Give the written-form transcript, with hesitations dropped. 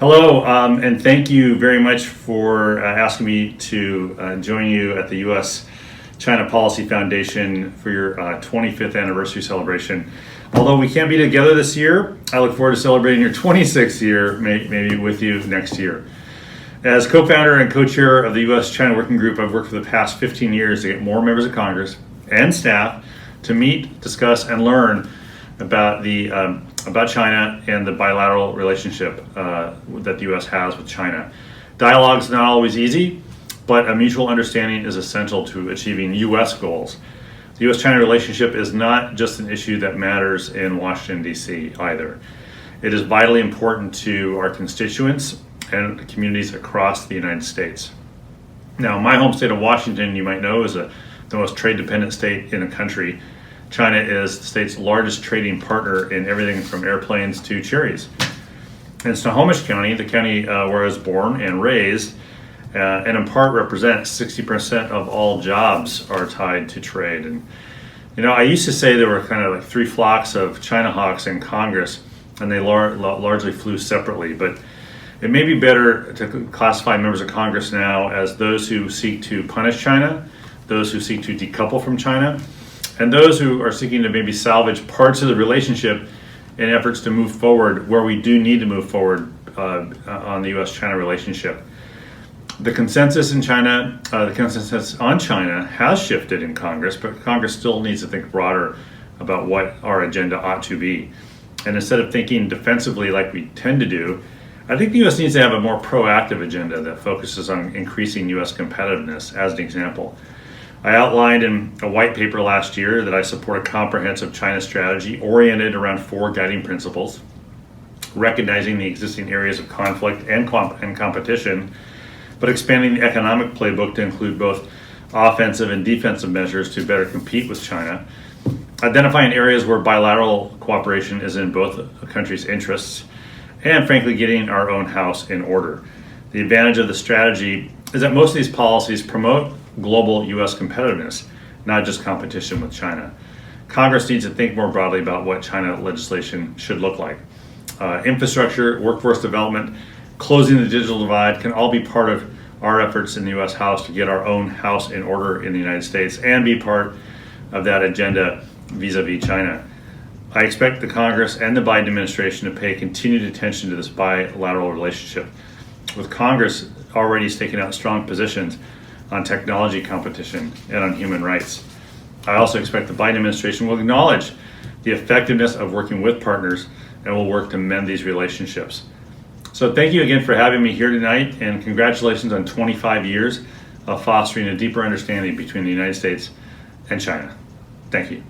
Hello, and thank you very much for asking me to join you at the U.S. China Policy Foundation for your 25th anniversary celebration. Although we can't be together this year, I look forward to celebrating your 26th year, maybe with you next year. As co-founder and co-chair of the U.S. China Working Group, I've worked for the past 15 years to get more members of Congress and staff to meet, discuss, and learn about China and the bilateral relationship that the U.S. has with China. Dialogue is not always easy, but a mutual understanding is essential to achieving U.S. goals. The U.S.-China relationship is not just an issue that matters in Washington, D.C. either. It is vitally important to our constituents and communities across the United States. Now, my home state of Washington, you might know, is the most trade-dependent state in the country. China is the state's largest trading partner in everything from airplanes to cherries. In Snohomish County, the county where I was born and raised, and in part represents 60% of all jobs are tied to trade. And I used to say there were kind of like three flocks of China hawks in Congress, and they largely flew separately. But it may be better to classify members of Congress now as those who seek to punish China, those who seek to decouple from China, and those who are seeking to maybe salvage parts of the relationship in efforts to move forward where we do need to move forward on the U.S.-China relationship. The consensus on China has shifted in Congress, but Congress still needs to think broader about what our agenda ought to be. And instead of thinking defensively like we tend to do, I think the U.S. needs to have a more proactive agenda that focuses on increasing U.S. competitiveness. As an example, I outlined in a white paper last year that I support a comprehensive China strategy oriented around four guiding principles: recognizing the existing areas of conflict and competition, but expanding the economic playbook to include both offensive and defensive measures to better compete with China, identifying areas where bilateral cooperation is in both countries' interests, and frankly, getting our own house in order. The advantage of the strategy is that most of these policies promote global U.S. competitiveness, not just competition with China. Congress needs to think more broadly about what China legislation should look like. Infrastructure, workforce development, closing the digital divide can all be part of our efforts in the U.S. House to get our own house in order in the United States and be part of that agenda vis-a-vis China. I expect the Congress and the Biden administration to pay continued attention to this bilateral relationship, with Congress already staking out strong positions on technology competition and on human rights. I also expect the Biden administration will acknowledge the effectiveness of working with partners and will work to mend these relationships. So thank you again for having me here tonight, and congratulations on 25 years of fostering a deeper understanding between the United States and China. Thank you.